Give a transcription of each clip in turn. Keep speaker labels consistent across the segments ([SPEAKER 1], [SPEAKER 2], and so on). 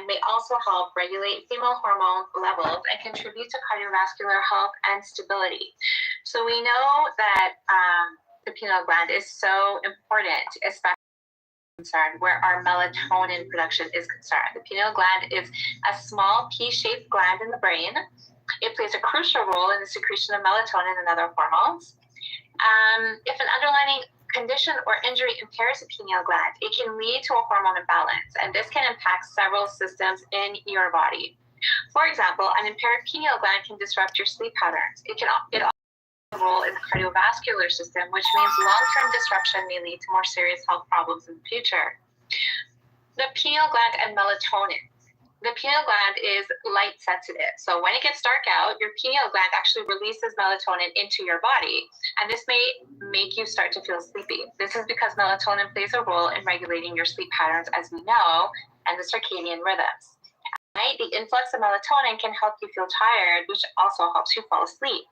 [SPEAKER 1] may also help regulate female hormone levels and contribute to cardiovascular health and stability. So we know that the pineal gland is so important, especially concerned where our melatonin production is concerned. The pineal gland is a small pea-shaped gland in the brain. It plays a crucial role in the secretion of melatonin and other hormones. If an underlying condition or injury impairs the pineal gland, it can lead to a hormone imbalance, and this can impact several systems in your body. For example, an impaired pineal gland can disrupt your sleep patterns. It also plays a role in the cardiovascular system, which means long-term disruption may lead to more serious health problems in the future. The pineal gland and melatonin. The pineal gland is light sensitive. So when it gets dark out, your pineal gland actually releases melatonin into your body. And this may make you start to feel sleepy. This is because melatonin plays a role in regulating your sleep patterns, as we know, and the circadian rhythms. At night, the influx of melatonin can help you feel tired, which also helps you fall asleep.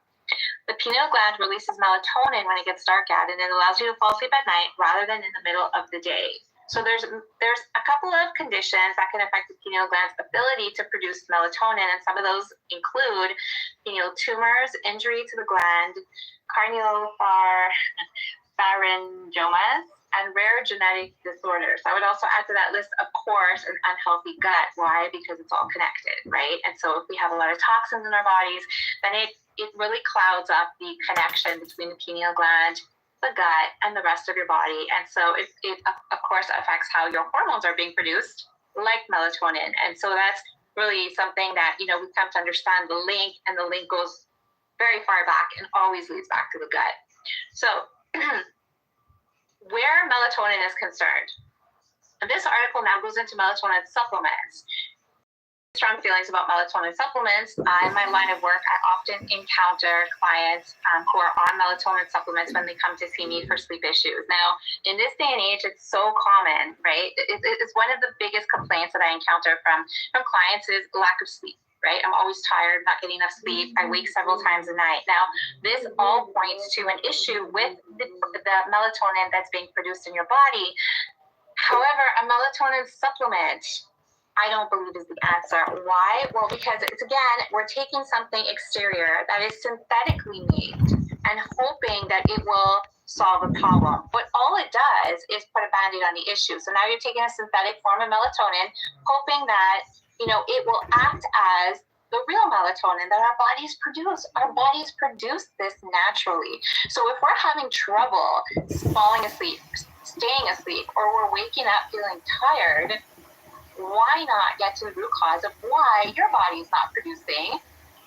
[SPEAKER 1] The pineal gland releases melatonin when it gets dark out, and it allows you to fall asleep at night rather than in the middle of the day. So there's a couple of conditions that can affect the pineal gland's ability to produce melatonin, and some of those include pineal tumors, injury to the gland, cardiopharyngomas, and rare genetic disorders. I would also add to that list, of course, an unhealthy gut. Why? Because it's all connected, right? And so if we have a lot of toxins in our bodies, then it really clouds up the connection between the pineal gland, the gut, and the rest of your body. And so it of course affects how your hormones are being produced, like melatonin. And so that's really something that, we come to understand the link, and the link goes very far back and always leads back to the gut. So where melatonin is concerned, and this article now goes into melatonin supplements. Strong feelings about melatonin supplements. In my line of work, I often encounter clients who are on melatonin supplements when they come to see me for sleep issues. Now, in this day and age, it's so common, right? It's one of the biggest complaints that I encounter from clients is lack of sleep, right? I'm always tired, not getting enough sleep. I wake several times a night. Now, this all points to an issue with the melatonin that's being produced in your body. However, a melatonin supplement, I don't believe is the answer. Why? Well, because we're taking something exterior that is synthetically made and hoping that it will solve a problem. But all it does is put a Band-Aid on the issue. So now you're taking a synthetic form of melatonin, hoping that, it will act as the real melatonin that our bodies produce. Our bodies produce this naturally. So if we're having trouble falling asleep, staying asleep, or we're waking up feeling tired, why not get to the root cause of why your body is not producing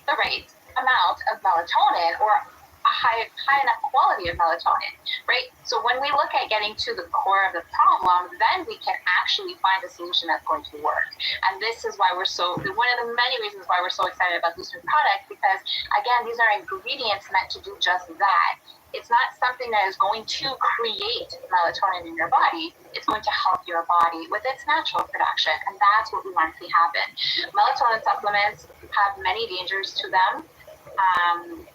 [SPEAKER 1] the right amount of melatonin or a high enough quality of melatonin, right? So when we look at getting to the core of the problem, then we can actually find a solution that's going to work. And this is why one of the many reasons why we're so excited about this new product, because again, these are ingredients meant to do just that. It's not something that is going to create melatonin in your body. It's going to help your body with its natural production, and that's what we want to see happen. Melatonin supplements have many dangers to them,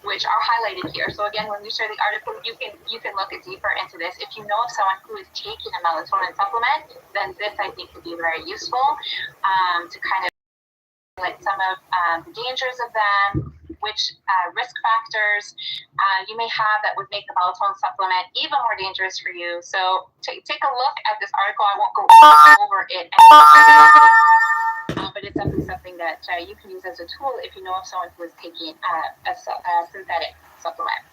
[SPEAKER 1] which are highlighted here. So again, when you share the article, you can look deeper into this. If you know of someone who is taking a melatonin supplement, then this I think could be very useful to kind of highlight some of the dangers of them, which risk factors you may have that would make the melatonin supplement even more dangerous for you. So take a look at this article. I won't go over it, but it's definitely something that you can use as a tool if you know of someone who is taking a synthetic supplement.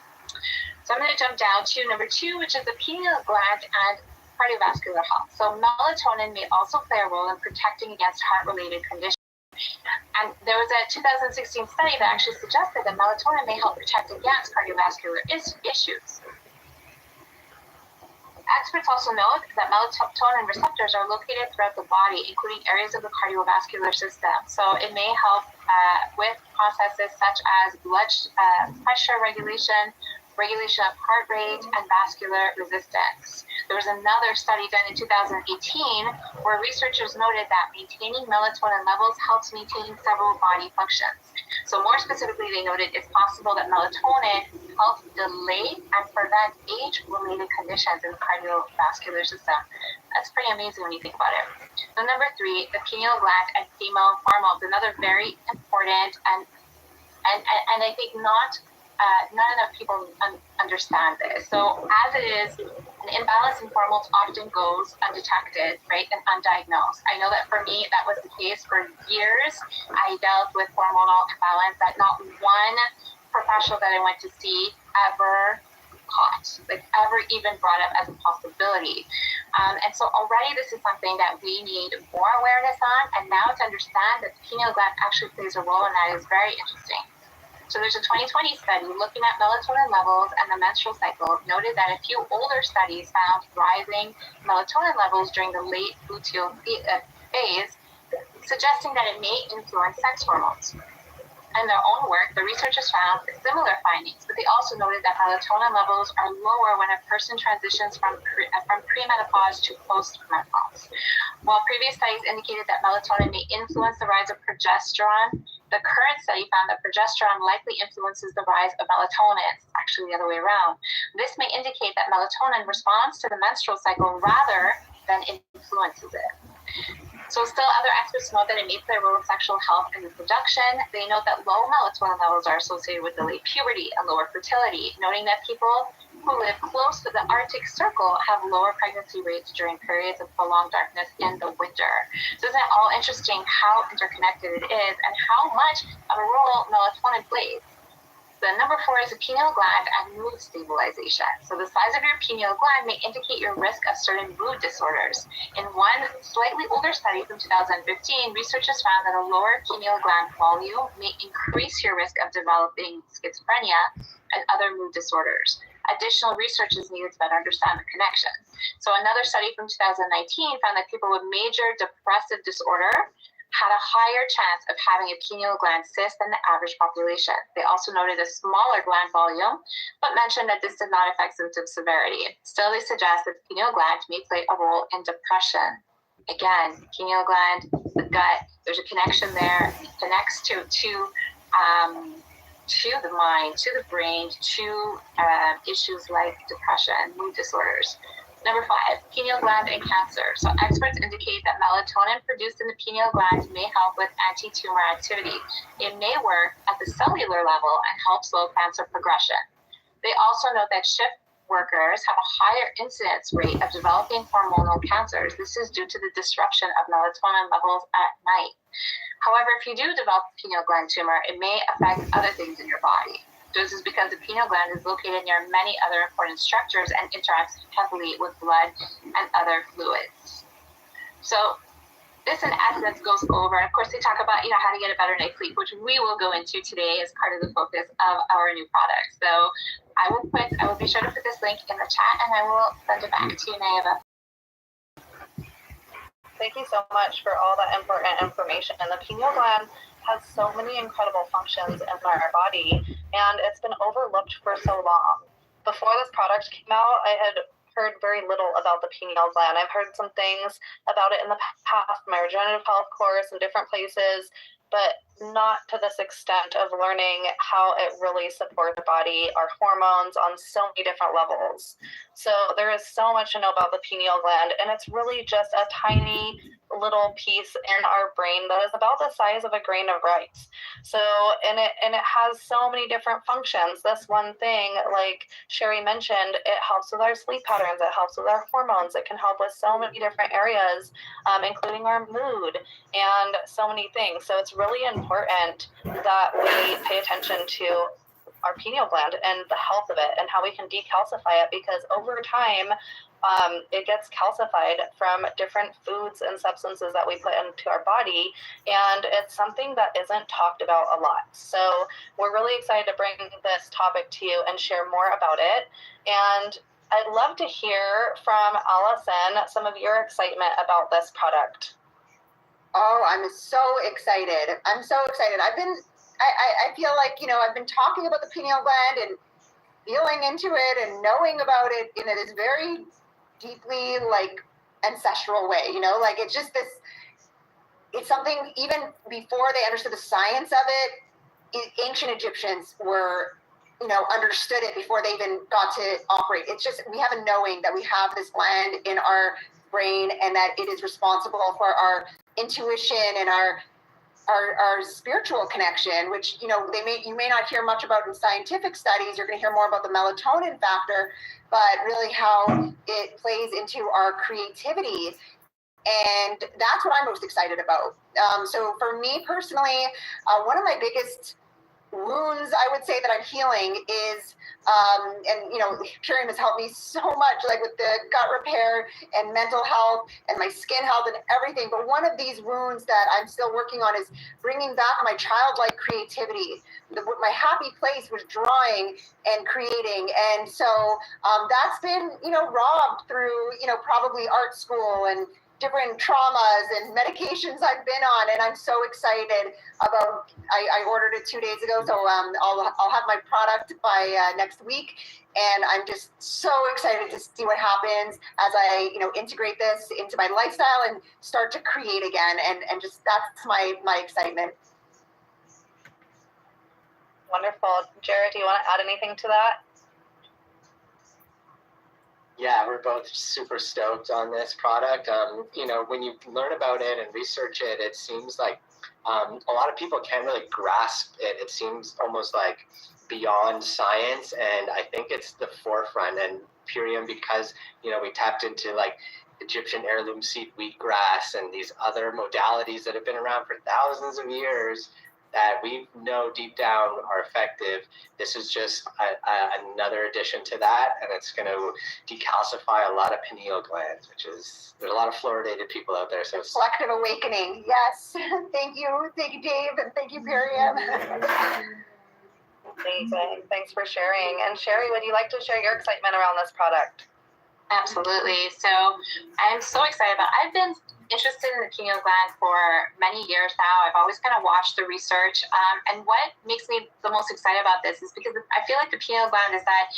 [SPEAKER 1] So I'm going to jump down to number 2, which is the pineal gland and cardiovascular health. So melatonin may also play a role in protecting against heart-related conditions. And there was a 2016 study that actually suggested that melatonin may help protect against cardiovascular issues. Experts also note that melatonin receptors are located throughout the body, including areas of the cardiovascular system. So it may help with processes such as blood pressure regulation, regulation of heart rate, and vascular resistance. There was another study done in 2018 where researchers noted that maintaining melatonin levels helps maintain several body functions. So more specifically, they noted it's possible that melatonin helps delay and prevent age-related conditions in the cardiovascular system. That's pretty amazing when you think about it. So number 3, the pineal gland and female hormones, another very important and I think not enough people understand this. So as it is, an imbalance in hormones often goes undetected, right, and undiagnosed. I know that for me, that was the case for years. I dealt with hormonal imbalance that not one professional that I went to see ever caught, like ever even brought up as a possibility. And so already this is something that we need more awareness on, and now to understand that the pineal gland actually plays a role in that is very interesting. So there's a 2020 study looking at melatonin levels and the menstrual cycle, noted that a few older studies found rising melatonin levels during the late luteal phase, suggesting that it may influence sex hormones. In their own work, the researchers found similar findings, but they also noted that melatonin levels are lower when a person transitions from premenopause to postmenopause. While previous studies indicated that melatonin may influence the rise of progesterone, the current study found that progesterone likely influences the rise of melatonin. It's actually the other way around. This may indicate that melatonin responds to the menstrual cycle rather than influences it. So still other experts note that it may play a role in sexual health and reproduction. They note that low melatonin levels are associated with delayed puberty and lower fertility, noting that people who live close to the Arctic Circle have lower pregnancy rates during periods of prolonged darkness in the winter. So isn't it all interesting how interconnected it is and how much of a role melatonin plays? The number 4 is the pineal gland and mood stabilization. So the size of your pineal gland may indicate your risk of certain mood disorders. In one slightly older study from 2015, researchers found that a lower pineal gland volume may increase your risk of developing schizophrenia and other mood disorders. Additional research is needed to better understand the connection. So another study from 2019 found that people with major depressive disorder had a higher chance of having a pineal gland cyst than the average population. They also noted a smaller gland volume, but mentioned that this did not affect symptom severity. Still, they suggest that the pineal gland may play a role in depression. Again, pineal gland, the gut, there's a connection there. It connects to the mind, to the brain, to issues like depression, mood disorders. Number 5, pineal gland and cancer. So experts indicate that melatonin produced in the pineal gland may help with anti-tumor activity. It may work at the cellular level and help slow cancer progression. They also note that shift workers have a higher incidence rate of developing hormonal cancers. This is due to the disruption of melatonin levels at night. However, if you do develop a pineal gland tumor, it may affect other things in your body. This is because the pineal gland is located near many other important structures and interacts heavily with blood and other fluids. So this in essence goes over, of course, they talk about, how to get a better night's sleep, which we will go into today as part of the focus of our new product. So I will be sure to put this link in the chat and I will send it back to you, Nayeva.
[SPEAKER 2] Thank you so much for all that important information. And the pineal gland has so many incredible functions in our body, and it's been overlooked for so long. Before this product came out, I had heard very little about the pineal gland. I've heard some things about it in the past, my regenerative health course in different places, but not to this extent of learning how it really supports the body, our hormones on so many different levels. So there is so much to know about the pineal gland, and it's really just a tiny little piece in our brain that is about the size of a grain of rice. So, and it has so many different functions. This one thing, like Sherry mentioned, it helps with our sleep patterns, it helps with our hormones, it can help with so many different areas, including our mood and so many things. So it's really important that we pay attention to our pineal gland and the health of it and how we can decalcify it, because over time it gets calcified from different foods and substances that we put into our body, and it's something that isn't talked about a lot. So we're really excited to bring this topic to you and share more about it. And I'd love to hear from Allison some of your excitement about this product.
[SPEAKER 3] Oh, I'm so excited. I feel like, I've been talking about the pineal gland and feeling into it and knowing about it in this very deeply like ancestral way, like it's just this, it's something even before they understood the science of it, ancient Egyptians were, understood it before they even got to operate. It's just, we have a knowing that we have this gland in our brain and that it is responsible for our intuition and our spiritual connection, which, you may not hear much about in scientific studies. You're going to hear more about the melatonin factor, but really how it plays into our creativity. And that's what I'm most excited about. So for me personally, one of my biggest wounds, I would say, that I'm healing is, and Purium has helped me so much, like with the gut repair and mental health and my skin health and everything. But one of these wounds that I'm still working on is bringing back my childlike creativity. My happy place was drawing and creating, and so that's been, robbed through, probably art school and different traumas and medications I've been on, and I'm so excited about. I ordered it 2 days ago, so I'll have my product by next week, and I'm just so excited to see what happens as I integrate this into my lifestyle and start to create again, and just that's my excitement.
[SPEAKER 2] Wonderful. Jared, do you want to add anything to that?
[SPEAKER 4] Yeah, we're both super stoked on this product. When you learn about it and research it, it seems like a lot of people can't really grasp it. It seems almost like beyond science, and I think it's the forefront. And Purium, because we tapped into like Egyptian heirloom seed wheatgrass and these other modalities that have been around for thousands of years, that we know deep down are effective. This is just another addition to that, and it's going to decalcify a lot of pineal glands, there's a lot of fluoridated people out there. So it's
[SPEAKER 3] collective awakening. Yes. Thank you, Dave, and thank you, Purium.
[SPEAKER 2] Amazing. Thanks for sharing. And Sherry, would you like to share your excitement around this product?
[SPEAKER 1] Absolutely. So I'm so excited about. I've been interested in the pineal gland for many years now. I've always kind of watched the research. And what makes me the most excited about this is because I feel like the pineal gland is that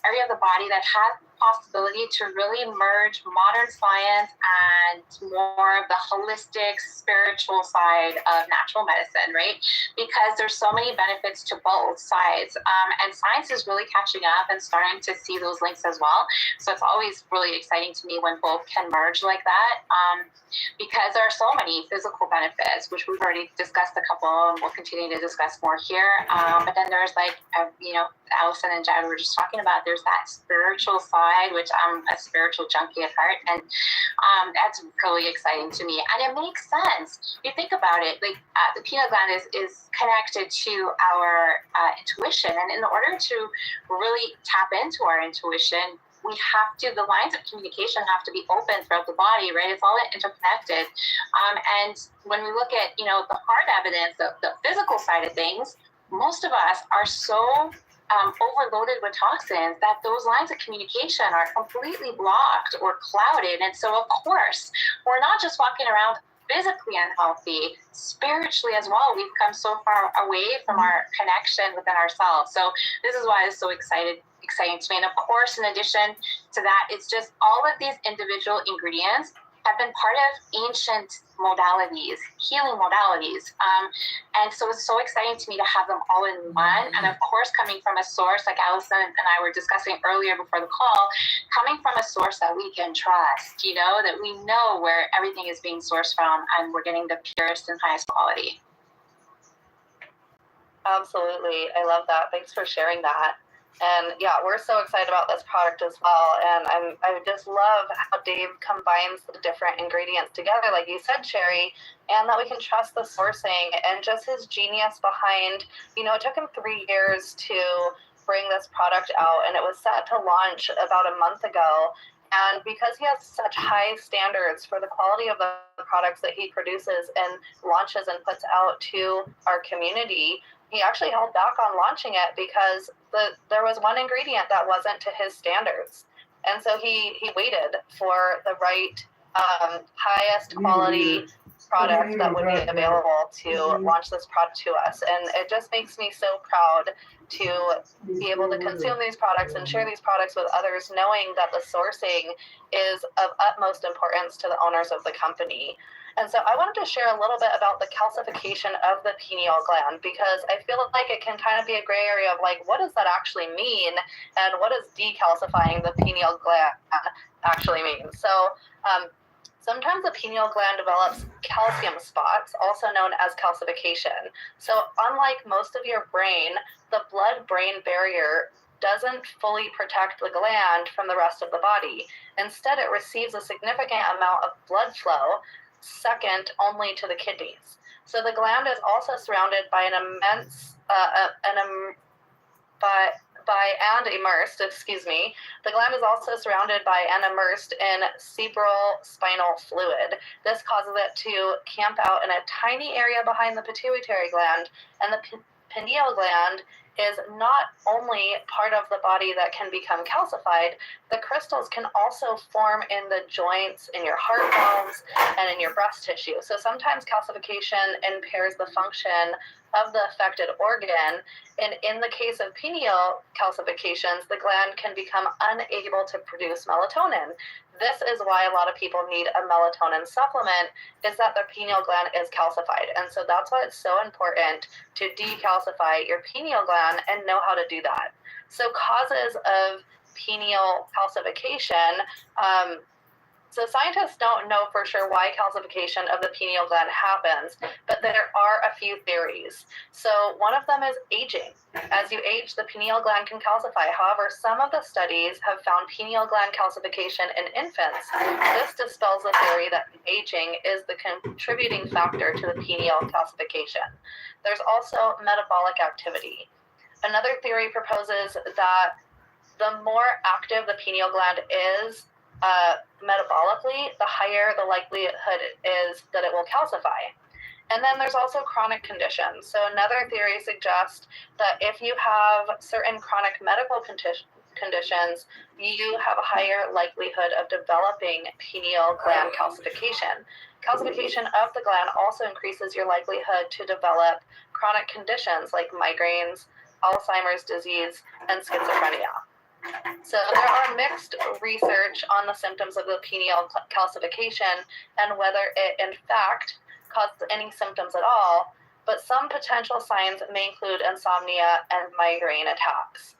[SPEAKER 1] area of the body that has the possibility to really merge modern science and more of the holistic spiritual side of natural medicine, right? Because there's so many benefits to both sides. And science is really catching up and starting to see those links as well. So it's always really exciting to me when both can merge like that. Because there are so many physical benefits, which we've already discussed a couple, and we'll continue to discuss more here. But then there's Allison and Jad were just talking about, there's that spiritual side, which I'm a spiritual junkie at heart, and that's really exciting to me. And it makes sense. You think about it, like the pineal gland is connected to our intuition, and in order to really tap into our intuition, the lines of communication have to be open throughout the body, right? It's all interconnected. And when we look at, the hard evidence, the physical side of things, most of us are so overloaded with toxins that those lines of communication are completely blocked or clouded. And so, of course, we're not just walking around physically unhealthy, spiritually as well. We've come so far away from our connection within ourselves. So this is why it's so exciting to me. And of course, in addition to that, it's just all of these individual ingredients have been part of ancient modalities, healing modalities. And so it's so exciting to me to have them all in one. And of course, coming from a source like Allison and I were discussing earlier before the call, coming from a source that we can trust, that we know where everything is being sourced from and we're getting the purest and highest quality.
[SPEAKER 2] Absolutely. I love that. Thanks for sharing that. And yeah, we're so excited about this product as well. And I just love how Dave combines the different ingredients together, like you said, Sherry, and that we can trust the sourcing and just his genius behind, it took him 3 years to bring this product out, and it was set to launch about a month ago. And because he has such high standards for the quality of the products that he produces and launches and puts out to our community, he actually held back on launching it because there was one ingredient that wasn't to his standards. And so he waited for the right highest quality product that would be available to launch this product to us. And it just makes me so proud to be able to consume these products and share these products with others, knowing that the sourcing is of utmost importance to the owners of the company. And so I wanted to share a little bit about the calcification of the pineal gland, because I feel like it can kind of be a gray area of like, what does that actually mean? And what does decalcifying the pineal gland actually mean? So sometimes the pineal gland develops calcium spots, also known as calcification. So unlike most of your brain, the blood-brain barrier doesn't fully protect the gland from the rest of the body. Instead, it receives a significant amount of blood flow, second only to the kidneys. So the gland is also surrounded by an immense, the gland is also surrounded by and immersed in cerebral spinal fluid. This causes it to camp out in a tiny area behind the pituitary gland, and the pineal gland is not only part of the body that can become calcified, the crystals can also form in the joints, in your heart bones, and in your breast tissue. So sometimes calcification impairs the function of the affected organ, and in the case of pineal calcifications, the gland can become unable to produce melatonin. This is why a lot of people need a melatonin supplement, is that their pineal gland is calcified. And so that's why it's so important to decalcify your pineal gland and know how to do that. So causes of pineal calcification, so scientists don't know for sure why calcification of the pineal gland happens, but there are a few theories. So one of them is aging. As you age, the pineal gland can calcify. However, some of the studies have found pineal gland calcification in infants. This dispels the theory that aging is the contributing factor to the pineal calcification. There's also metabolic activity. Another theory proposes that the more active the pineal gland is, metabolically, the higher the likelihood is that it will calcify. And then there's also chronic conditions. So another theory suggests that if you have certain chronic medical conditions, you have a higher likelihood of developing pineal gland calcification. Calcification of the gland also increases your likelihood to develop chronic conditions like migraines, Alzheimer's disease, and schizophrenia. So there are mixed research on the symptoms of the pineal calcification and whether it in fact caused any symptoms at all, but some potential signs may include insomnia and migraine attacks.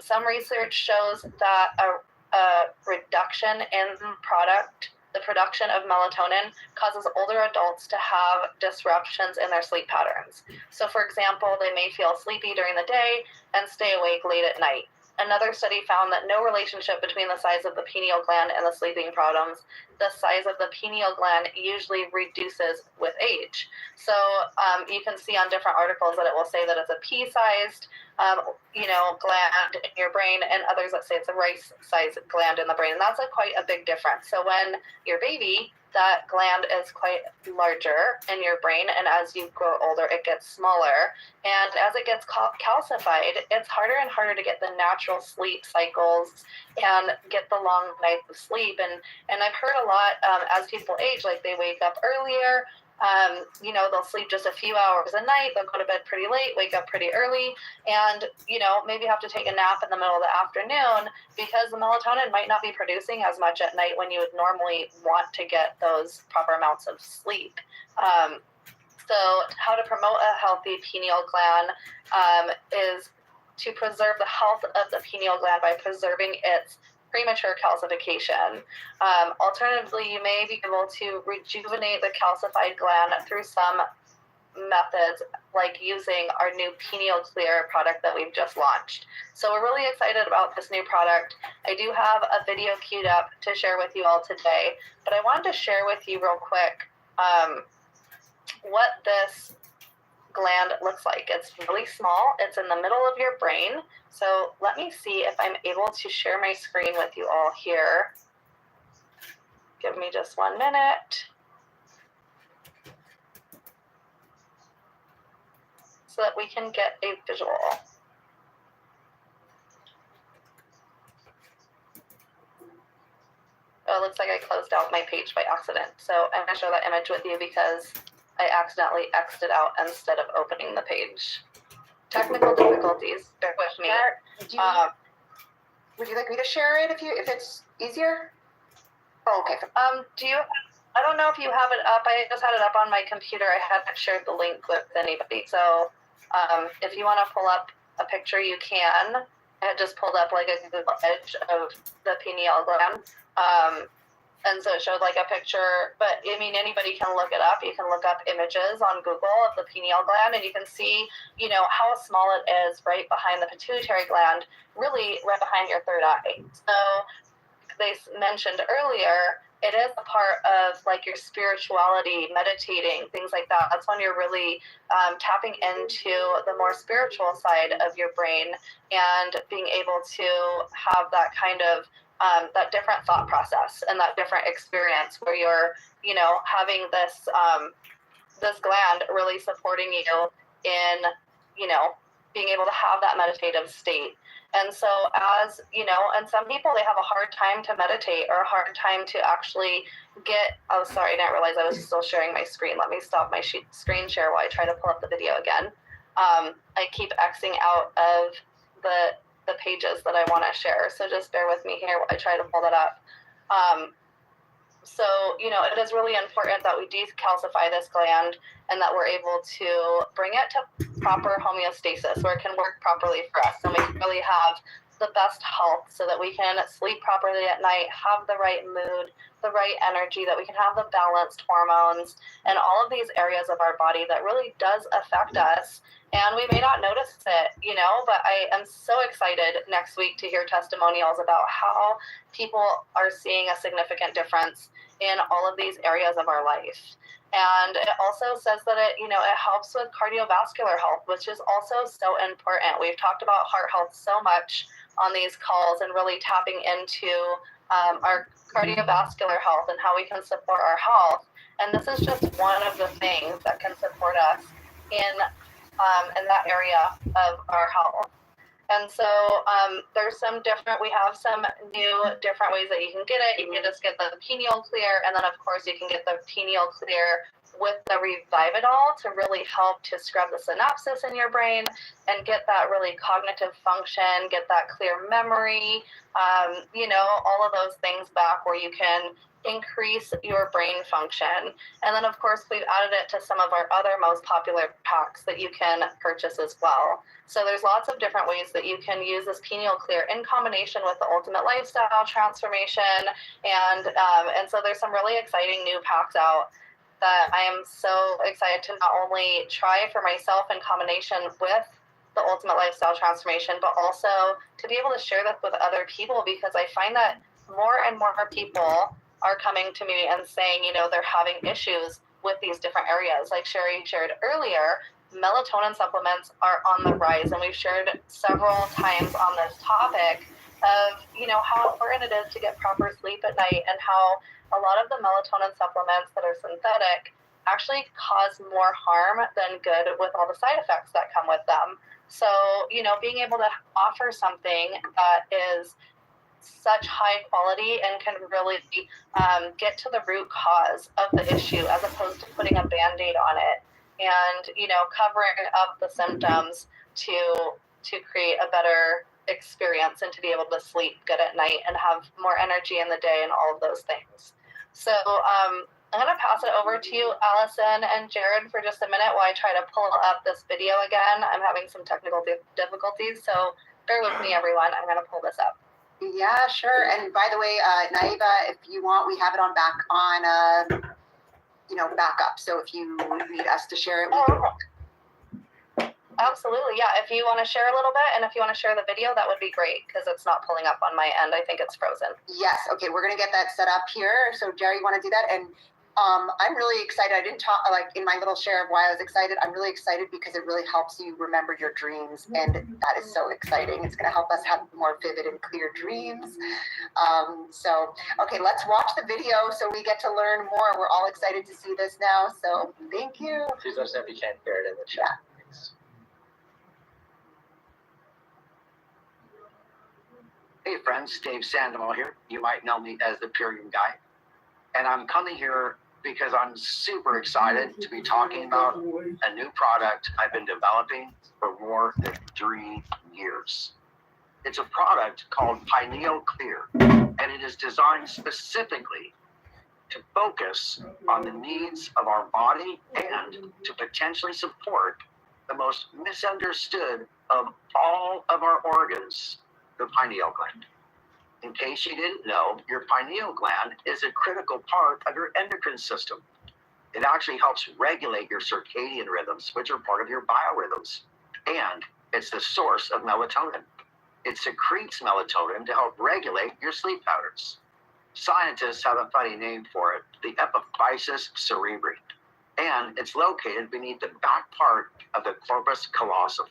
[SPEAKER 2] Some research shows that a reduction in the production of melatonin causes older adults to have disruptions in their sleep patterns. So for example, they may feel sleepy during the day and stay awake late at night. Another study found that no relationship between the size of the pineal gland and the sleeping problems. The size of the pineal gland usually reduces with age. So you can see on different articles that it will say that it's a pea-sized, gland in your brain, and others that say it's a rice-sized gland in the brain. And that's quite a big difference. So when you're a baby, that gland is quite larger in your brain, and as you grow older, it gets smaller. And as it gets calcified, it's harder and harder to get the natural sleep cycles and get the long nights of sleep. And I've heard a lot as people age, like they wake up earlier. They'll sleep just a few hours a night, they'll go to bed pretty late, wake up pretty early, and, maybe have to take a nap in the middle of the afternoon because the melatonin might not be producing as much at night when you would normally want to get those proper amounts of sleep. So how to promote a healthy pineal gland is to preserve the health of the pineal gland by preserving its premature calcification. Alternatively, you may be able to rejuvenate the calcified gland through some methods, like using our new Pineal Clear product that we've just launched. So we're really excited about this new product. I do have a video queued up to share with you all today, but I wanted to share with you real quick what this gland looks like. It's really small. It's in the middle of your brain. So let me see if I'm able to share my screen with you all here. Give me just 1 minute so that we can get a visual. Oh, it looks like I closed out my page. page by accident. So I'm gonna share that image with you because I accidentally X'd it out instead of opening the page. Technical difficulties, bear with me.
[SPEAKER 3] Would you like me to share it if it's easier? Oh, okay.
[SPEAKER 2] Do you? I don't know if you have it up. I just had it up on my computer. I hadn't shared the link with anybody. So if you want to pull up a picture, you can. I had just pulled up like a Google edge of the pineal gland. And so it showed like a picture, but I mean, anybody can look it up. You can look up images on Google of the pineal gland and you can see, you know, how small it is right behind the pituitary gland, really right behind your third eye. So they mentioned earlier, it is a part of like your spirituality, meditating, things like that. That's when you're really tapping into the more spiritual side of your brain and being able to have that kind of that different thought process and that different experience where you're, you know, having this this gland really supporting you in, you know, being able to have that meditative state. And so as, you know, and some people, they have a hard time to meditate or a hard time to actually get, oh, sorry, I didn't realize I was still sharing my screen. Let me stop my screen share while I try to pull up the video again. I keep Xing out of the pages that I want to share. So just bear with me here while I try to pull that up. So, you know, it is really important that we decalcify this gland and that we're able to bring it to proper homeostasis where it can work properly for us and we can really have the best health so that we can sleep properly at night, have the right mood, the right energy, that we can have the balanced hormones and all of these areas of our body that really does affect us. And we may not notice it, you know, but I am so excited next week to hear testimonials about how people are seeing a significant difference in all of these areas of our life. And it also says that it, you know, it helps with cardiovascular health, which is also so important. We've talked about heart health so much on these calls and really tapping into our cardiovascular health and how we can support our health. And this is just one of the things that can support us in that area of our health. And so there's some different, we have some new different ways that you can get it. You can just get the pineal clear, and then of course you can get the pineal clear with the Revividol to really help to scrub the synapses in your brain and get that really cognitive function, get that clear memory, you know, all of those things back where you can increase your brain function. And then of course we've added it to some of our other most popular packs that you can purchase as well. So there's lots of different ways that you can use this pineal clear in combination with the ultimate lifestyle transformation. And so there's some really exciting new packs out that I am so excited to not only try for myself in combination with the ultimate lifestyle transformation, but also to be able to share this with other people, because I find that more and more people are coming to me and saying, you know, they're having issues with these different areas. Like Sherry shared earlier, melatonin supplements are on the rise, and we've shared several times on this topic of, you know, how important it is to get proper sleep at night and how a lot of the melatonin supplements that are synthetic actually cause more harm than good with all the side effects that come with them. So, you know, being able to offer something that is such high quality and can really get to the root cause of the issue as opposed to putting a Band-Aid on it and, you know, covering up the symptoms to create a better experience and to be able to sleep good at night and have more energy in the day and all of those things. So I'm going to pass it over to you, Allison and Jared, for just a minute while I try to pull up this video again. I'm having some technical difficulties, so bear with me, everyone. I'm going to pull this up.
[SPEAKER 3] Yeah, sure. And by the way, Naiva, if you want, we have it on backup. So if you need us to share it, we can.
[SPEAKER 2] Absolutely, yeah. If you want to share a little bit, and if you want to share the video, that would be great, because it's not pulling up on my end. I think it's frozen.
[SPEAKER 3] Yes. Okay, we're gonna get that set up here. So Jerry, you want to do that? And I'm really excited. I didn't talk like in my little share of why I was excited. I'm really excited because it really helps you remember your dreams, and that is so exciting. It's going to help us have more vivid and clear dreams. So, okay, let's watch the video so we get to learn more. We're all excited to see this now. So, thank you.
[SPEAKER 4] Please let us know if you can't hear it in the chat. Thanks.
[SPEAKER 5] Hey friends, Dave Sandoval here. You might know me as the Purium guy. And I'm coming here because I'm super excited to be talking about a new product I've been developing for more than 3 years. It's a product called Pineal Clear, and it is designed specifically to focus on the needs of our body and to potentially support the most misunderstood of all of our organs, the pineal gland. In case you didn't know, your pineal gland is a critical part of your endocrine system. It actually helps regulate your circadian rhythms, which are part of your biorhythms. And it's the source of melatonin. It secretes melatonin to help regulate your sleep patterns. Scientists have a funny name for it, the epiphysis cerebri. And it's located beneath the back part of the corpus callosum.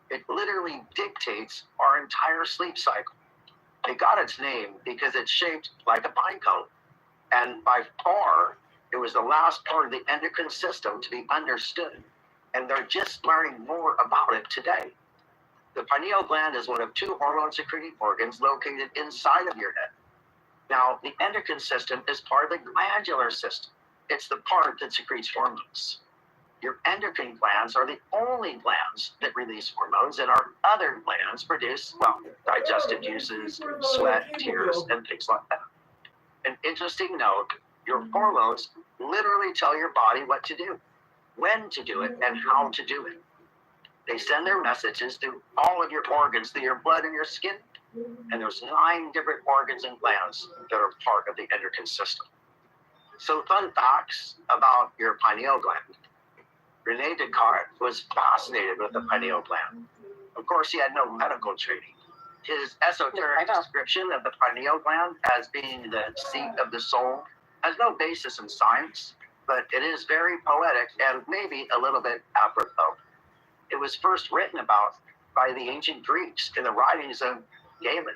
[SPEAKER 5] It literally dictates our entire sleep cycle. It got its name because it's shaped like a pine cone. And by far, it was the last part of the endocrine system to be understood. And they're just learning more about it today. The pineal gland is one of 2 hormone-secreting organs located inside of your head. Now, the endocrine system is part of the glandular system. It's the part that secretes hormones. Your endocrine glands are the only glands that release hormones, and our other glands produce, well, digestive juices, sweat, tears, and things like that. An interesting note, your hormones literally tell your body what to do, when to do it, and how to do it. They send their messages through all of your organs, through your blood and your skin. And there's 9 different organs and glands that are part of the endocrine system. So fun facts about your pineal gland. Rene Descartes was fascinated with the pineal gland. Of course, he had no medical training. His esoteric description of the pineal gland as being the seat of the soul has no basis in science, but it is very poetic and maybe a little bit apropos. It was first written about by the ancient Greeks in the writings of Galen.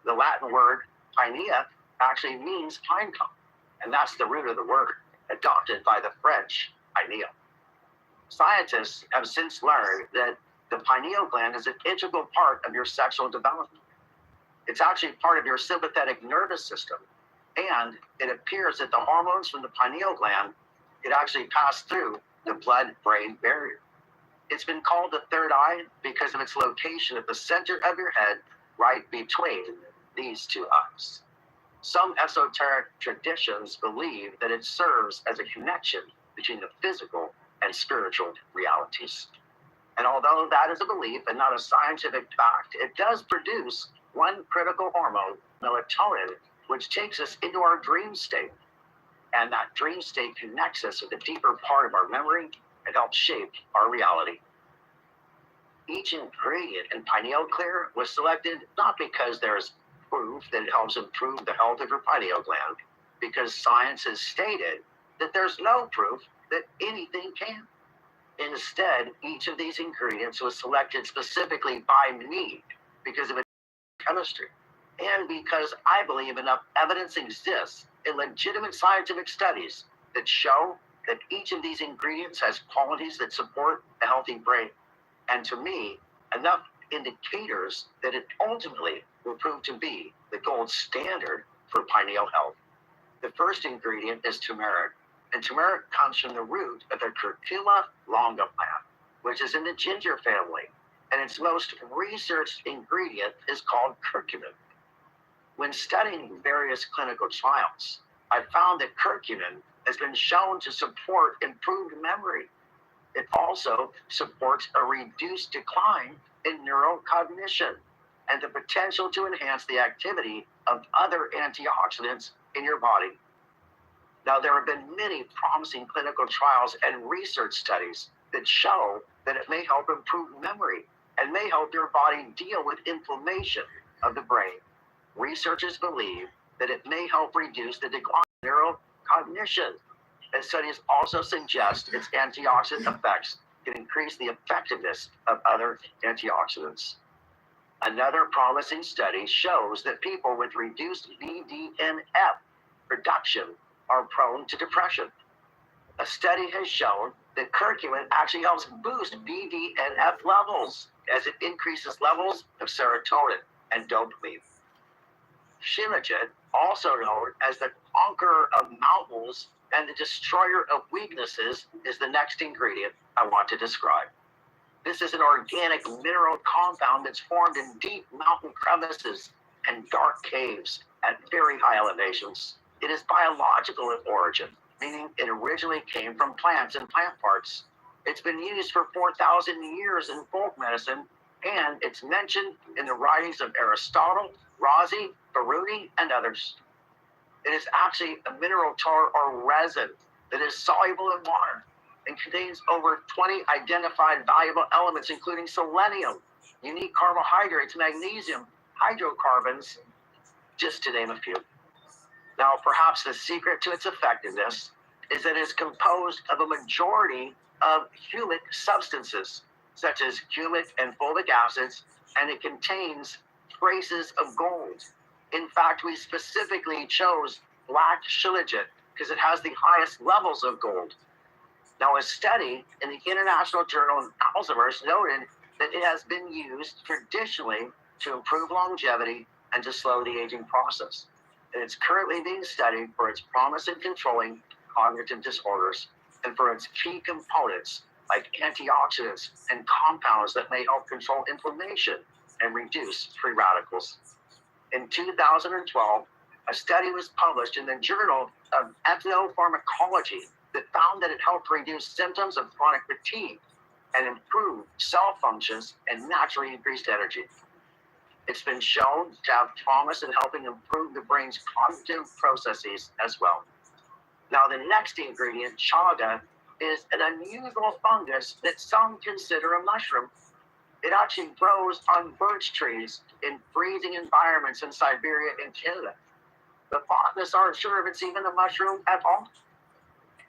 [SPEAKER 5] The Latin word pinea actually means pine cone, and that's the root of the word, adopted by the French pineal. Scientists have since learned that the pineal gland is an integral part of your sexual development. It's actually part of your sympathetic nervous system, and it appears that the hormones from the pineal gland could actually pass through the blood-brain barrier. It's been called the third eye because of its location at the center of your head, right between these 2 eyes. Some esoteric traditions believe that it serves as a connection between the physical and spiritual realities. And although that is a belief and not a scientific fact, it does produce one critical hormone, melatonin, which takes us into our dream state. And that dream state connects us with a deeper part of our memory and helps shape our reality. Each ingredient in Pineal Clear was selected not because there's proof that it helps improve the health of your pineal gland, because science has stated that there's no proof that anything can. Instead, each of these ingredients was selected specifically by me because of its chemistry, and because I believe enough evidence exists in legitimate scientific studies that show that each of these ingredients has qualities that support a healthy brain. And to me, enough indicators that it ultimately will prove to be the gold standard for pineal health. The first ingredient is turmeric, and turmeric comes from the root of the Curcuma longa plant, which is in the ginger family, and its most researched ingredient is called curcumin. When studying various clinical trials, I found that curcumin has been shown to support improved memory. It also supports a reduced decline in neurocognition and the potential to enhance the activity of other antioxidants in your body. Now, there have been many promising clinical trials and research studies that show that it may help improve memory and may help your body deal with inflammation of the brain. Researchers believe that it may help reduce the decline in neurocognition, and studies also suggest its antioxidant effects can increase the effectiveness of other antioxidants. Another promising study shows that people with reduced BDNF production are prone to depression. A study has shown that curcumin actually helps boost BDNF levels as it increases levels of serotonin and dopamine. Shilajit, also known as the conqueror of mountains and the destroyer of weaknesses is the next ingredient I want to describe. This is an organic mineral compound that's formed in deep mountain crevices and dark caves at very high elevations. It is biological in origin, meaning it originally came from plants and plant parts. It's been used for 4,000 years in folk medicine, and it's mentioned in the writings of Aristotle, Razi, Biruni, and others. It is actually a mineral tar or resin that is soluble in water and contains over 20 identified valuable elements, including selenium, unique carbohydrates, magnesium, hydrocarbons, just to name a few. Now, perhaps the secret to its effectiveness is that it is composed of a majority of humic substances, such as humic and fulvic acids, and it contains traces of gold. In fact, we specifically chose black shilajit because it has the highest levels of gold. Now, a study in the International Journal of Alzheimer's noted that it has been used traditionally to improve longevity and to slow the aging process. And it's currently being studied for its promise in controlling cognitive disorders and for its key components like antioxidants and compounds that may help control inflammation and reduce free radicals. In 2012, a study was published in the Journal of Ethnopharmacology that found that it helped reduce symptoms of chronic fatigue and improve cell functions and naturally increased energy. It's been shown to have promise in helping improve the brain's cognitive processes as well. Now, the next ingredient, chaga, is an unusual fungus that some consider a mushroom. It actually grows on birch trees in freezing environments in Siberia and Canada. The botanists aren't sure if it's even a mushroom at all.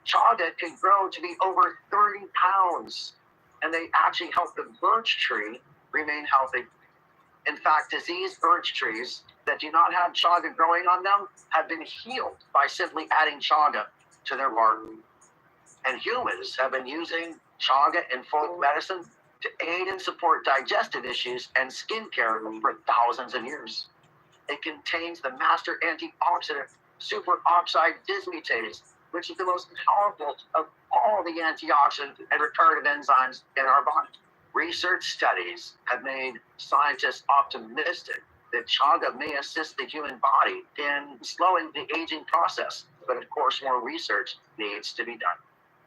[SPEAKER 5] Chaga can grow to be over 30 pounds, and they actually help the birch tree remain healthy. In fact, diseased birch trees that do not have chaga growing on them have been healed by simply adding chaga to their bark. And humans have been using chaga in folk medicine to aid and support digestive issues and skincare for thousands of years. It contains the master antioxidant superoxide dismutase, which is the most powerful of all the antioxidant and reparative enzymes in our body. Research studies have made scientists optimistic that chaga may assist the human body in slowing the aging process, but of course more research needs to be done.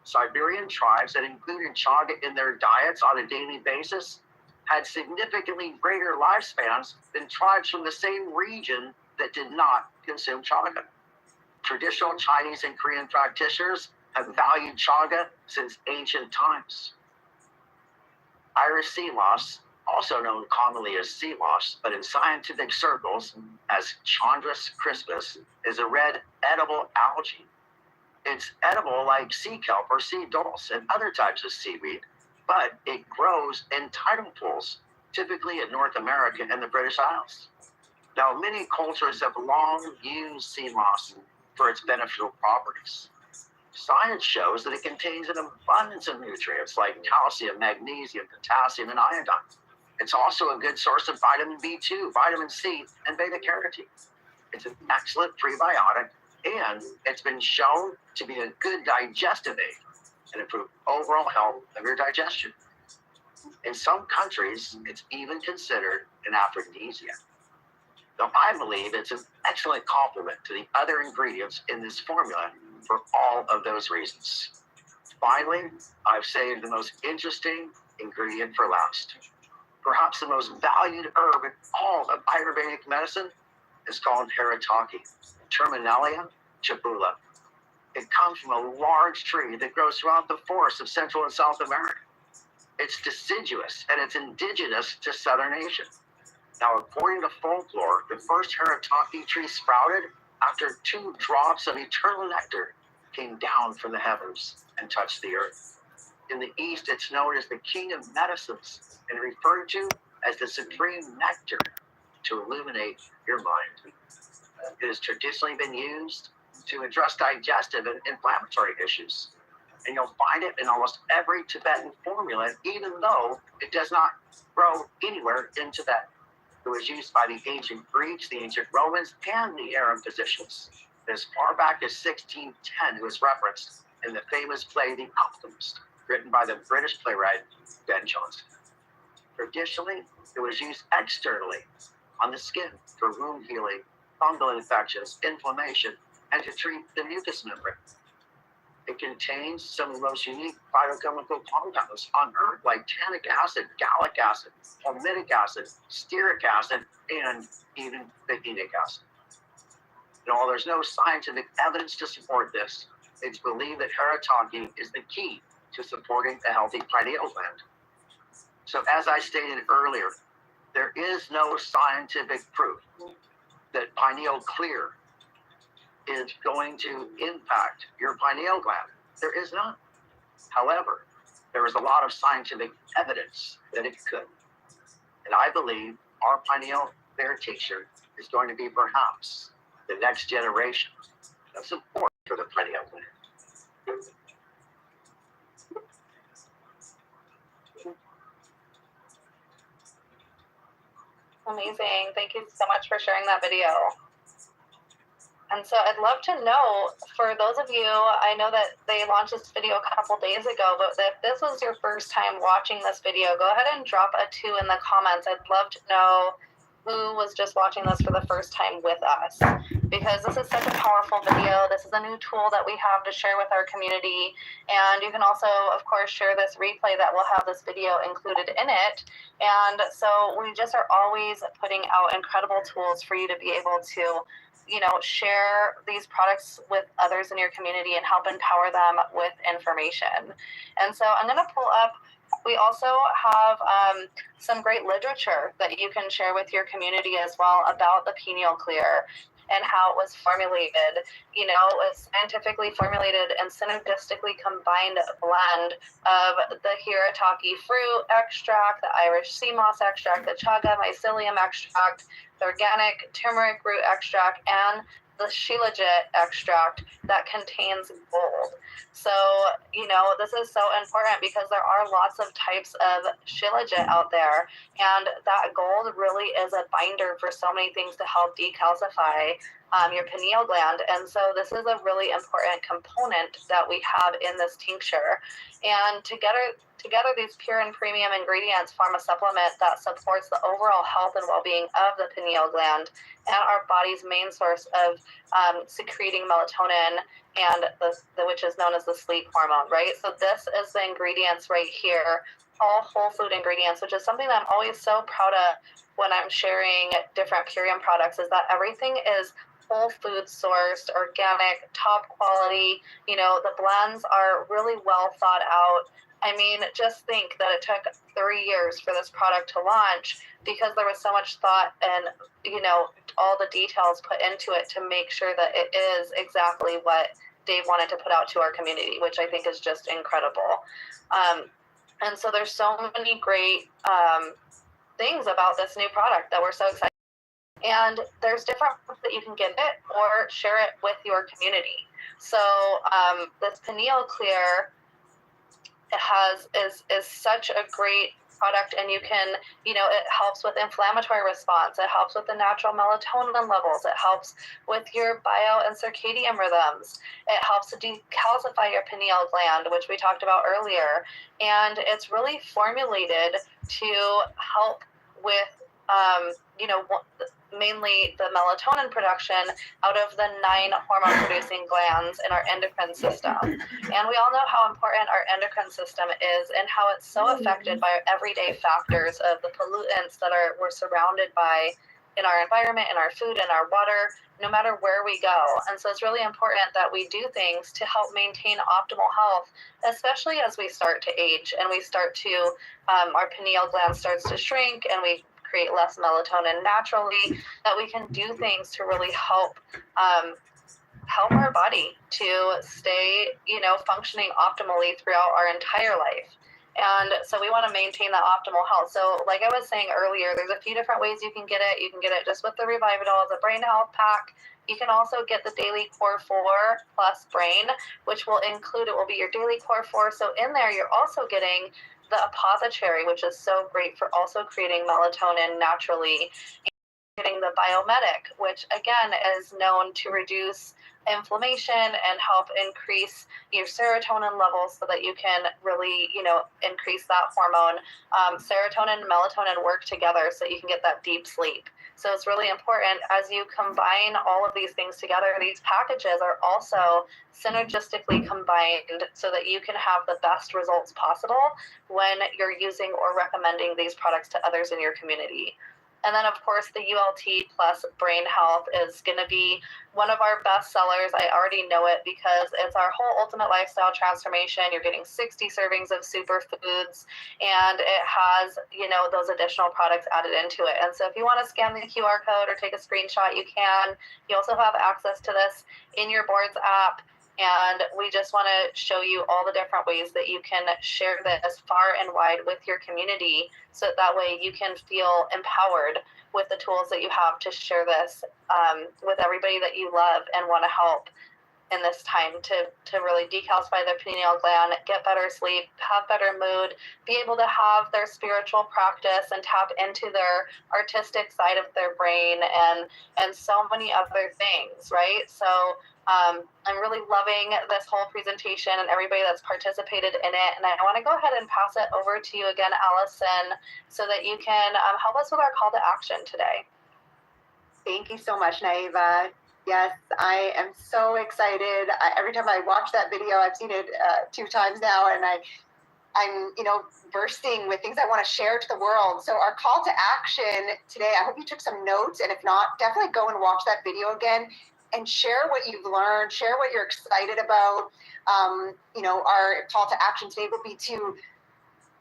[SPEAKER 5] Siberian tribes that included chaga in their diets on a daily basis had significantly greater lifespans than tribes from the same region that did not consume chaga. Traditional Chinese and Korean practitioners have valued chaga since ancient times. Iris sea moss, also known commonly as sea moss, but in scientific circles as Chondrus crispus, is a red edible algae. It's edible like sea kelp or sea dulse and other types of seaweed, but it grows in tidal pools, typically in North America and the British Isles. Now, many cultures have long used sea moss for its beneficial properties. Science shows that it contains an abundance of nutrients like calcium, magnesium, potassium, and iodine. It's also a good source of vitamin B2, vitamin C, and beta-carotene. It's an excellent prebiotic, and it's been shown to be a good digestive aid and improve overall health of your digestion. In some countries, it's even considered an aphrodisiac. Now, I believe it's an excellent complement to the other ingredients in this formula for all of those reasons. Finally, I've saved the most interesting ingredient for last. Perhaps the most valued herb in all of Ayurvedic medicine is called haritaki, Terminalia chibula. It comes from a large tree that grows throughout the forests of Central and South America. It's deciduous and it's indigenous to Southern Asia. Now, according to folklore, the first haritaki tree sprouted after 2 drops of eternal nectar came down from the heavens and touched the earth. In the East, it's known as the king of medicines and referred to as the supreme nectar to illuminate your mind. It has traditionally been used to address digestive and inflammatory issues. And you'll find it in almost every Tibetan formula, even though it does not grow anywhere in Tibet. It was used by the ancient Greeks, the ancient Romans, and the Arab physicians. As far back as 1610, it was referenced in the famous play The Alchemist, written by the British playwright Ben Jonson. Traditionally, it was used externally on the skin for wound healing, fungal infections, inflammation, and to treat the mucous membrane. It contains some of the most unique phytochemical compounds on Earth, like tannic acid, gallic acid, palmitic acid, stearic acid, and even phenic acid. And while there's no scientific evidence to support this, it's believed that Harataki is the key to supporting a healthy pineal gland. So as I stated earlier, there is no scientific proof that pineal clear is going to impact your pineal gland. There is none. However, there is a lot of scientific evidence that it could. And I believe our pineal clear tincture is going to be perhaps the next generation of support for the pineal gland.
[SPEAKER 2] Amazing. Thank you so much for sharing that video. And so I'd love to know, for those of you, I know that they launched this video a couple days ago, but if this was your first time watching this video, go ahead and drop a 2 in the comments. I'd love to know who was just watching this for the first time with us, because this is such a powerful video. This is a new tool that we have to share with our community. And you can also, of course, share this replay that will have this video included in it. And so we just are always putting out incredible tools for you to be able to, you know, share these products with others in your community and help empower them with information. And so I'm going to pull up, we also have some great literature that you can share with your community as well about the pineal clear and how it was formulated. You know, it was scientifically formulated and synergistically combined blend of the Hirataki fruit extract, the Irish sea moss extract, the chaga mycelium extract, the organic turmeric root extract, and the shilajit extract that contains gold. So, you know, this is so important because there are lots of types of shilajit out there, and that gold really is a binder for so many things to help decalcify your pineal gland. And so this is a really important component that we have in this tincture. And together these pure and premium ingredients form a supplement that supports the overall health and well-being of the pineal gland and our body's main source of secreting melatonin, and which is known as the sleep hormone, right? So this is the ingredients right here, all whole food ingredients, which is something that I'm always so proud of when I'm sharing different Purium products, is that everything is whole food sourced, organic, top quality. You know, the blends are really well thought out. I mean, just think that it took 3 years for this product to launch because there was so much thought and, you know, all the details put into it to make sure that it is exactly what Dave wanted to put out to our community, which I think is just incredible. And so there's so many great things about this new product that we're so excited. And there's different ways that you can get it or share it with your community. So this pineal clear, is such a great product, and you can, you know, it helps with inflammatory response, it helps with the natural melatonin levels, it helps with your bio and circadian rhythms, it helps to decalcify your pineal gland, which we talked about earlier, and it's really formulated to help with you know, mainly the melatonin production out of the 9 hormone producing glands in our endocrine system. And we all know how important our endocrine system is and how it's so affected by everyday factors of the pollutants that we're surrounded by in our environment, in our food, in our water, no matter where we go. And so it's really important that we do things to help maintain optimal health, especially as we start to age and we start to, our pineal gland starts to shrink and we create less melatonin naturally, that we can do things to really help our body to stay, you know, functioning optimally throughout our entire life. And so we want to maintain that optimal health. So like I was saying earlier, there's a few different ways you can get it. You can get it just with the Revivitol, the Brain Health Pack. You can also get the Daily Core 4 plus Brain, which will include, it will be your Daily Core 4. So in there, you're also getting the Apothecary, which is so great for also creating melatonin naturally. Getting the Biomedic, which again is known to reduce inflammation and help increase your serotonin levels so that you can really, increase that hormone. Serotonin and melatonin work together so you can get that deep sleep. So it's really important as you combine all of these things together. These packages are also synergistically combined so that you can have the best results possible when you're using or recommending these products to others in your community. And then, of course, the ULT plus brain health is going to be one of our best sellers. I already know it because it's our whole ultimate lifestyle transformation. You're getting 60 servings of superfoods, and it has, those additional products added into it. And so if you want to scan the QR code or take a screenshot, you can. You also have access to this in your boards app. And we just want to show you all the different ways that you can share this far and wide with your community, so that way you can feel empowered with the tools that you have to share this with everybody that you love and want to help in this time to really decalcify their pineal gland, get better sleep, have better mood, be able to have their spiritual practice and tap into their artistic side of their brain, and so many other things, right? So I'm really loving this whole presentation and everybody that's participated in it. And I want to go ahead and pass it over to you again, Allison, so that you can help us with our call to action today.
[SPEAKER 3] Thank you so much, Naiva. Yes, I am so excited. Every time I watch that video, I've seen it 2 times now, and I'm bursting with things I want to share to the world. So our call to action today, I hope you took some notes, and if not, definitely go and watch that video again and share what you've learned, share what you're excited about. Our call to action today will be to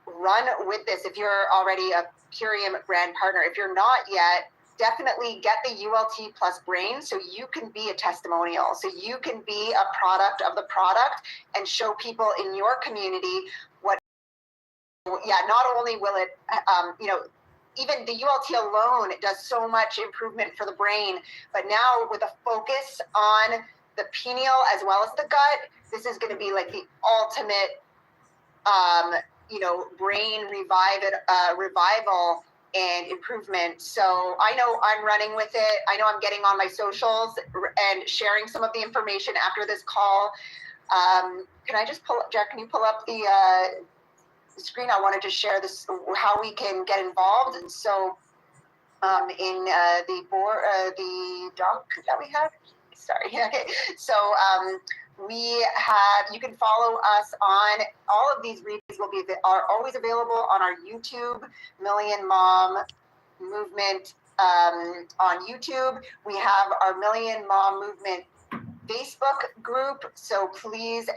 [SPEAKER 3] run with this. If you're already a Purium brand partner, if you're not yet, definitely get the ULT plus brain so you can be a testimonial, so you can be a product of the product and show people in your community what, not only will it, even the ULT alone, it does so much improvement for the brain, but now with a focus on the pineal as well as the gut, this is going to be like the ultimate, brain revival and improvement. So I know I'm running with it. I know I'm getting on my socials and sharing some of the information after this call. Can I just Jack, can you pull up the screen? I wanted to share this, how we can get involved. And so in the doc that we have, sorry. Okay. So you can follow us on all of these replays are always available on our YouTube, Million Mom Movement on YouTube. We have our Million Mom Movement Facebook group. So please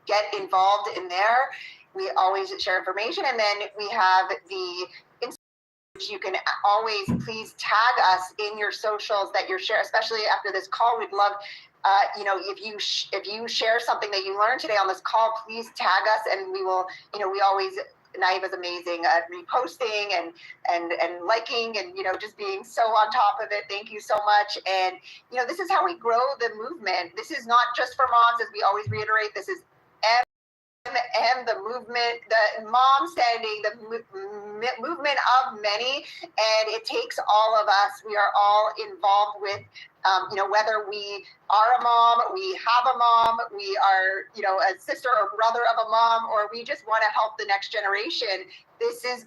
[SPEAKER 3] get involved in there. We always share information. And then we have the Instagram. You can always please tag us in your socials that you're sharing, especially after this call. We'd love, if you share something that you learned today on this call, please tag us, and we will, we always, Naiva's amazing at reposting and liking and, just being so on top of it. Thank you so much. And, this is how we grow the movement. This is not just for moms, as we always reiterate. This is the movement, the mom standing, the movement of many, and it takes all of us. We are all involved with, whether we are a mom, we have a mom, we are, a sister or brother of a mom, or we just want to help the next generation.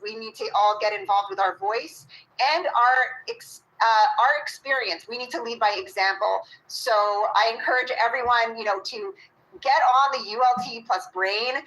[SPEAKER 3] We need to all get involved with our voice and our experience. We need to lead by example. So I encourage everyone, to get on the ULT plus brain,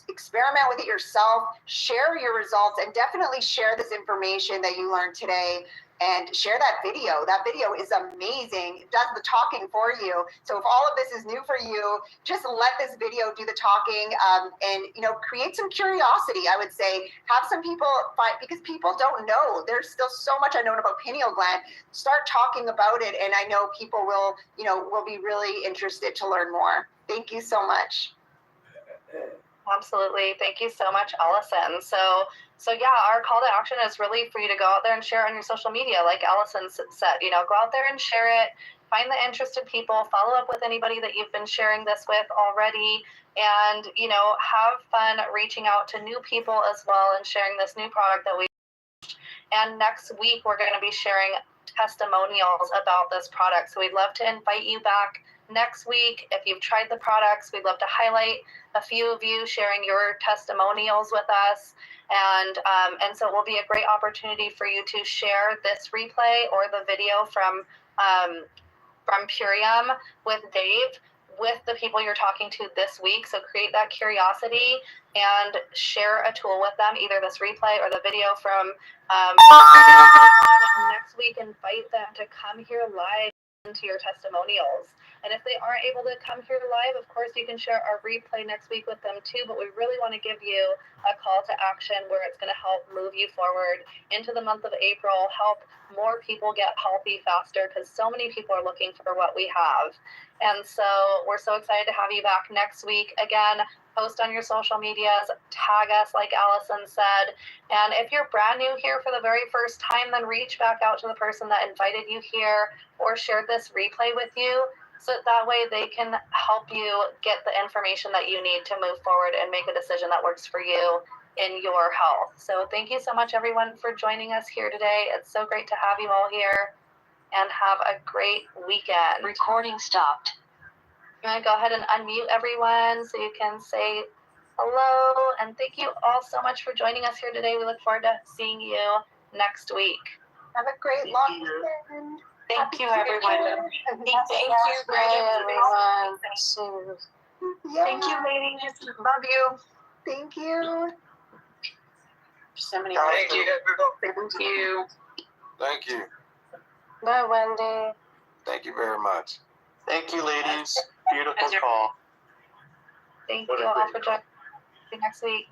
[SPEAKER 3] experiment with it yourself, share your results, and definitely share this information that you learned today, and share that video. That video is amazing. It does the talking for you. So if all of this is new for you, just let this video do the talking, and create some curiosity. I would say have some people find, because people don't know. There's still so much unknown about pineal gland. Start talking about it, and I know people will be really interested to learn more. Thank you so much.
[SPEAKER 2] Absolutely. Thank you so much, Allison. So yeah, our call to action is really for you to go out there and share on your social media. Like Allison said, go out there and share it, find the interested people, follow up with anybody that you've been sharing this with already, and, have fun reaching out to new people as well and sharing this new product that we. And next week, we're going to be sharing testimonials about this product. So we'd love to invite you back next week. If you've tried the products, we'd love to highlight a few of you sharing your testimonials with us. And so it will be a great opportunity for you to share this replay or the video from Purium with Dave, with the people you're talking to this week. So create that curiosity and share a tool with them, either this replay or the video from next week. Invite them to come here live into your testimonials. And if they aren't able to come here live, of course, you can share our replay next week with them too. But we really want to give you a call to action where it's going to help move you forward into the month of April, help more people get healthy faster, because so many people are looking for what we have. And so we're so excited to have you back next week. Again, post on your social medias, tag us like Allison said. And if you're brand new here for the very first time, then reach back out to the person that invited you here or shared this replay with you, so that way they can help you get the information that you need to move forward and make a decision that works for you in your health. So thank you so much, everyone, for joining us here today. It's so great to have you all here, and have a great weekend.
[SPEAKER 6] Recording stopped.
[SPEAKER 2] I'm going to go ahead and unmute everyone so you can say hello. And thank you all so much for joining us here today. We look forward to seeing you next week.
[SPEAKER 3] Have a great long weekend.
[SPEAKER 6] Thank you, everyone.
[SPEAKER 2] Thank you, everyone.
[SPEAKER 6] Thank you, ladies. Love you.
[SPEAKER 3] Thank you.
[SPEAKER 6] So many.
[SPEAKER 5] Thank you,
[SPEAKER 6] Thank you.
[SPEAKER 7] Thank you.
[SPEAKER 2] Bye, Wendy.
[SPEAKER 7] Thank you very much.
[SPEAKER 4] Thank you, ladies. Beautiful call.
[SPEAKER 2] Thank you all for joining us next week.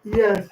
[SPEAKER 8] Yes.